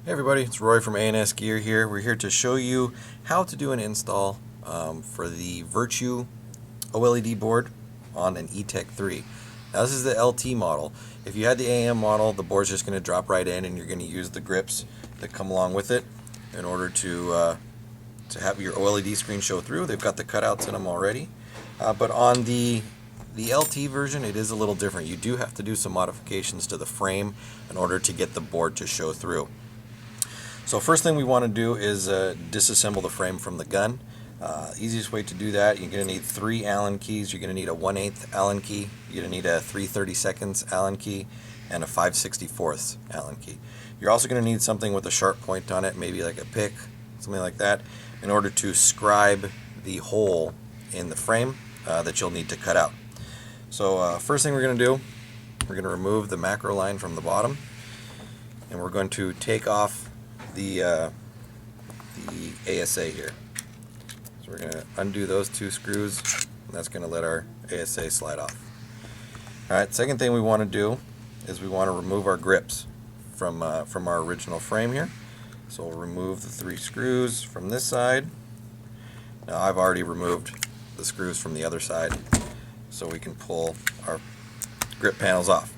Hey everybody, it's Roy from A&S Gear here. We're here to show you how to do an install for the Virtue OLED board on an Etek 3. Now this is the LT model. If you had the AM model, the board's just going to drop right in and you're going to use the grips that come along with it in order to have your OLED screen show through. They've got the cutouts in them already. But on the LT version, it is a little different. You do have to do some modifications to the frame in order to get the board to show through. So first thing we want to do is disassemble the frame from the gun. Easiest way to do that, you're going to need 3 Allen keys. You're going to need a 1/8 Allen key. You're going to need a 3/32 Allen key and a 5/64 Allen key. You're also going to need something with a sharp point on it, maybe like a pick, something like that, in order to scribe the hole in the frame that you'll need to cut out. So first thing we're going to do, we're going to remove the macro line from the bottom, and we're going to take off the ASA here. So we're going to undo those 2 screws, and that's going to let our ASA slide off. Alright, second thing we want to do is we want to remove our grips from our original frame here. So we'll remove the 3 screws from this side. Now I've already removed the screws from the other side, so we can pull our grip panels off.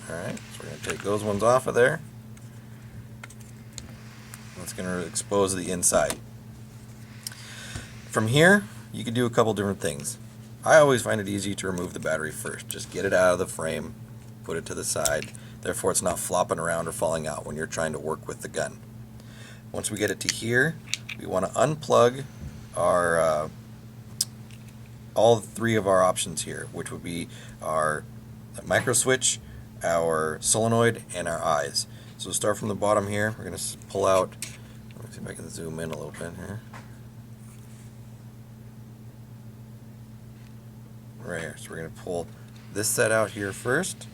Alright, so we're going to take those ones off of there. It's going to expose the inside. From here, you can do a couple different things. I always find it easy to remove the battery first. Just get it out of the frame, put it to the side, therefore it's not flopping around or falling out when you're trying to work with the gun. Once we get it to here, we want to unplug our all 3 of our options here, which would be our micro switch, our solenoid, and our eyes. So start from the bottom here. We're going to pull out, let me see if I can zoom in a little bit here. Right here. So we're going to pull this set out here first,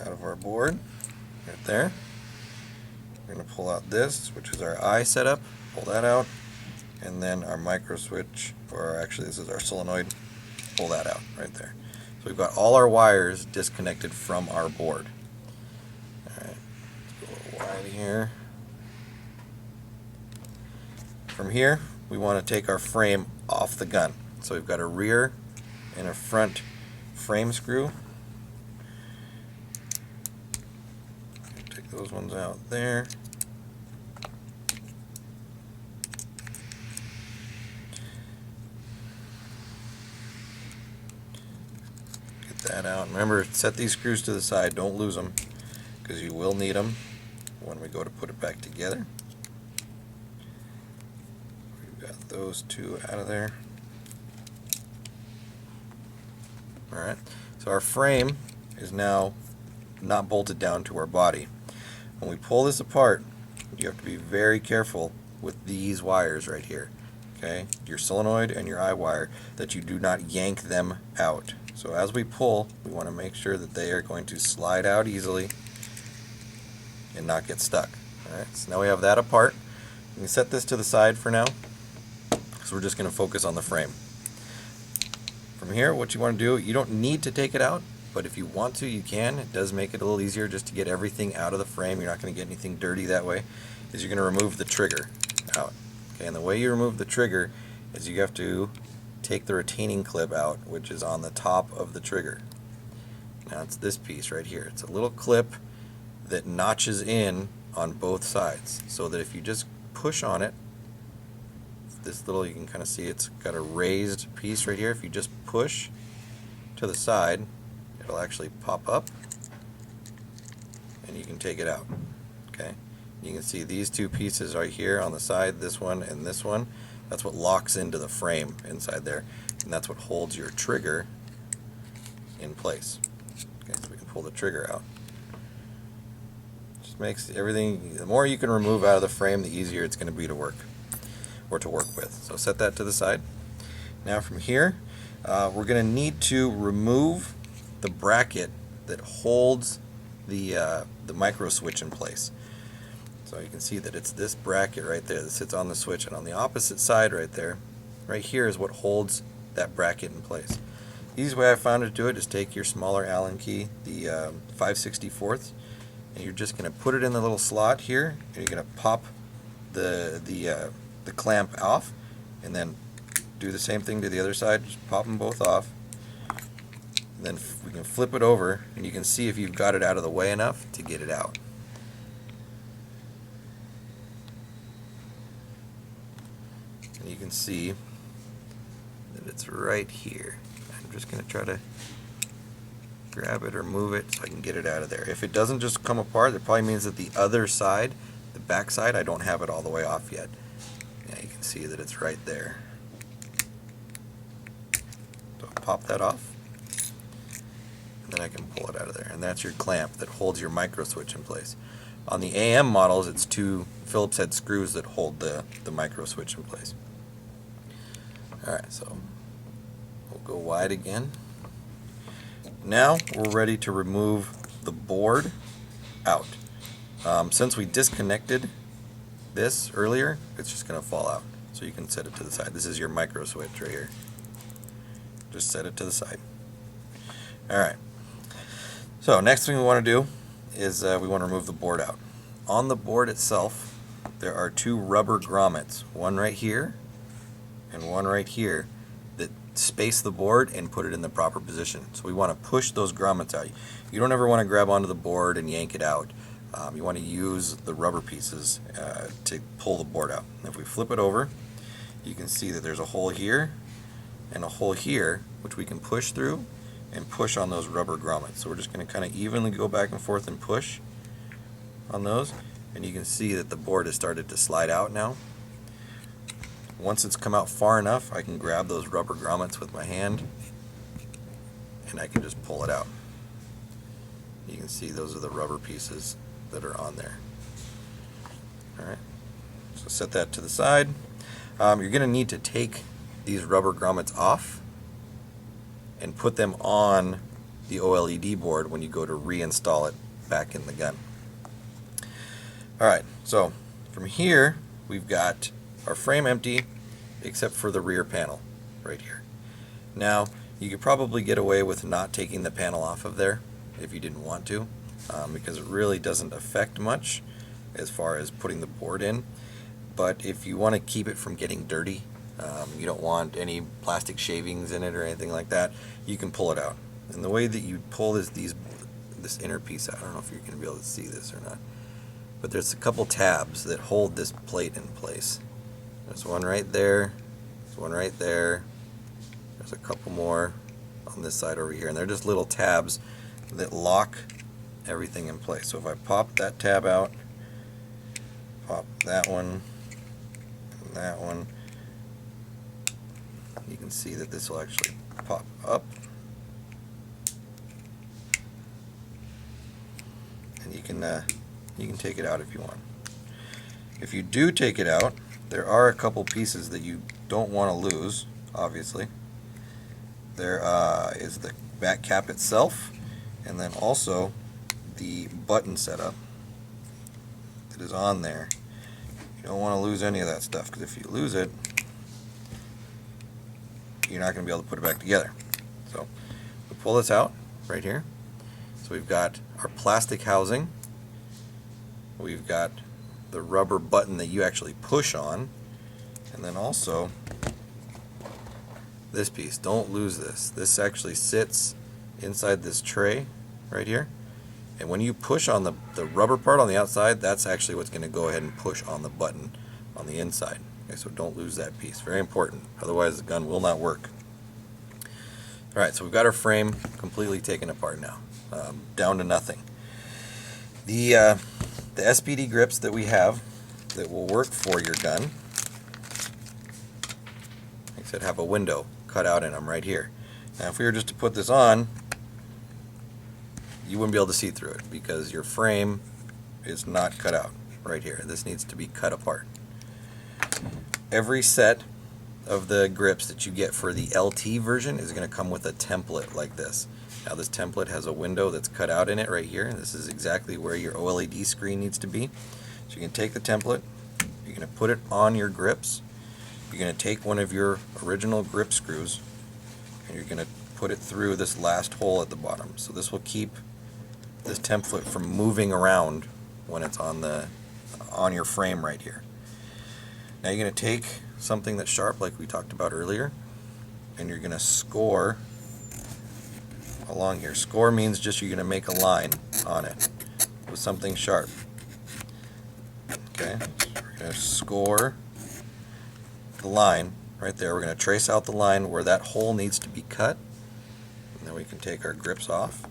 out of our board, right there. We're going to pull out this, which is our eye setup, pull that out, and then our micro switch, or actually this is our solenoid, pull that out right there. So we've got all our wires disconnected from our board. Alright, let's go a little wide here. From here, we want to take our frame off the gun. So we've got a rear and a front frame screw. Take those ones out there. Get that out. Remember, set these screws to the side. Don't lose them, because you will need them when we go to put it back together. We've got those 2 out of there. Alright, so our frame is now not bolted down to our body. When we pull this apart, you have to be very careful with these wires right here. Okay, your solenoid and your eye wire, that you do not yank them out. So as we pull, we want to make sure that they are going to slide out easily and not get stuck. Alright, so now we have that apart. We can set this to the side for now, because we're just going to focus on the frame. From here, what you want to do, you don't need to take it out, but if you want to, you can. It does make it a little easier just to get everything out of the frame. You're not going to get anything dirty that way. Is you're going to remove the trigger out. Okay, and the way you remove the trigger is you have to take the retaining clip out, which is on the top of the trigger. Now it's this piece right here. It's a little clip that notches in on both sides, so that if you just push on it, this little, you can kind of see it's got a raised piece right here. If you just push to the side, it'll actually pop up and you can take it out. Okay, you can see these 2 pieces right here on the side, this one and this one. That's what locks into the frame inside there, and that's what holds your trigger in place. Okay, so we can pull the trigger out. Just makes everything, the more you can remove out of the frame, the easier it's going to be to work with. So set that to the side. Now from here, we're going to need to remove the bracket that holds the micro switch in place. So you can see that it's this bracket right there that sits on the switch, and on the opposite side right there, right here is what holds that bracket in place. The easiest way I found to do it is take your smaller Allen key, the 5/64, and you're just going to put it in the little slot here, and you're going to pop the clamp off, and then do the same thing to the other side. Just pop them both off. And then we can flip it over, and you can see if you've got it out of the way enough to get it out. And you can see that it's right here. I'm just going to try to grab it or move it so I can get it out of there. If it doesn't just come apart, it probably means that the other side, the back side, I don't have it all the way off yet. Yeah, you can see that it's right there. So pop that off, and then I can pull it out of there. And that's your clamp that holds your micro switch in place. On the AM models, it's two Phillips head screws that hold the micro switch in place. Alright, so we'll go wide again. Now we're ready to remove the board out. Since we disconnected this earlier, it's just going to fall out. So you can set it to the side. This is your micro switch right here. Just set it to the side. Alright. So next thing we want to do is we want to remove the board out. On the board itself, there are two rubber grommets. One right here and one right here that space the board and put it in the proper position. So we want to push those grommets out. You don't ever want to grab onto the board and yank it out. You want to use the rubber pieces to pull the board out. And if we flip it over, you can see that there's a hole here and a hole here, which we can push through and push on those rubber grommets. So we're just going to kind of evenly go back and forth and push on those, and you can see that the board has started to slide out now. Once it's come out far enough, I can grab those rubber grommets with my hand and I can just pull it out. You can see those are the rubber pieces that are on there. Alright, so set that to the side. You're going to need to take these rubber grommets off and put them on the OLED board when you go to reinstall it back in the gun. Alright, so from here we've got our frame empty except for the rear panel right here. Now you could probably get away with not taking the panel off of there if you didn't want to, because it really doesn't affect much as far as putting the board in. But if you want to keep it from getting dirty, you don't want any plastic shavings in it or anything like that, you can pull it out. And the way that you pull this inner piece out, I don't know if you're going to be able to see this or not, but there's a couple tabs that hold this plate in place. There's one right there, there's one right there, there's a couple more on this side over here, and they're just little tabs that lock everything in place. So if I pop that tab out, pop that one, and that one, you can see that this will actually pop up, and you can take it out if you want. If you do take it out, there are a couple pieces that you don't want to lose, obviously. There is the back cap itself, and then also the button setup that is on there. You don't want to lose any of that stuff, because if you lose it, you're not going to be able to put it back together. So we pull this out right here. So we've got our plastic housing, we've got the rubber button that you actually push on, and then also this piece. Don't lose this. This actually sits inside this tray right here, and when you push on the rubber part on the outside, that's actually what's going to go ahead and push on the button on the inside. Okay, so don't lose that piece. Very important. Otherwise the gun will not work. Alright, so we've got our frame completely taken apart now. Down to nothing. The SPD grips that we have that will work for your gun, like I said, have a window cut out in them right here. Now if we were just to put this on, you wouldn't be able to see through it because your frame is not cut out right here. This needs to be cut apart. Every set of the grips that you get for the LT version is going to come with a template like this. Now this template has a window that's cut out in it right here. This is exactly where your OLED screen needs to be. So you can take the template, you're going to put it on your grips, you're going to take one of your original grip screws, and you're going to put it through this last hole at the bottom. So this will keep this template from moving around when it's on your frame right here. Now you're going to take something that's sharp like we talked about earlier, and you're going to score along here. Score means just you're going to make a line on it with something sharp. Okay, so we're going to score the line right there. We're going to trace out the line where that hole needs to be cut, and then we can take our grips off,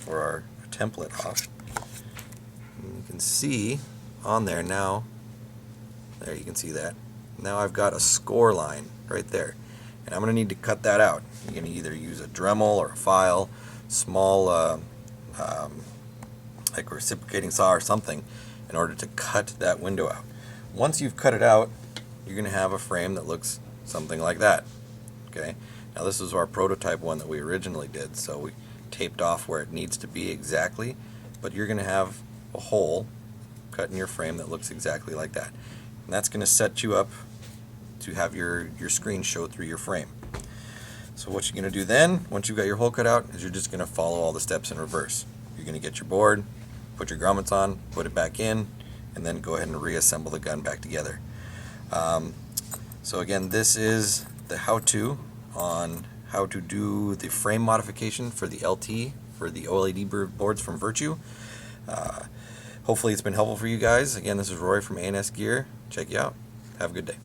or our template off. And you can see on there now, there you can see that. Now I've got a score line right there, and I'm going to need to cut that out. You can either use a Dremel or a file, small like a reciprocating saw or something, in order to cut that window out. Once you've cut it out, you're going to have a frame that looks something like that. Okay. Now this is our prototype one that we originally did, so we taped off where it needs to be exactly, but you're going to have a hole cut in your frame that looks exactly like that. And that's going to set you up to have your screen show through your frame. So what you're going to do then, once you've got your hole cut out, is you're just going to follow all the steps in reverse. You're going to get your board, put your grommets on, put it back in, and then go ahead and reassemble the gun back together. So again, this is the how-to on how to do the frame modification for the LT, for the OLED boards from Virtue. Hopefully it's been helpful for you guys. Again, this is Roy from A&S Gear. Check you out. Have a good day.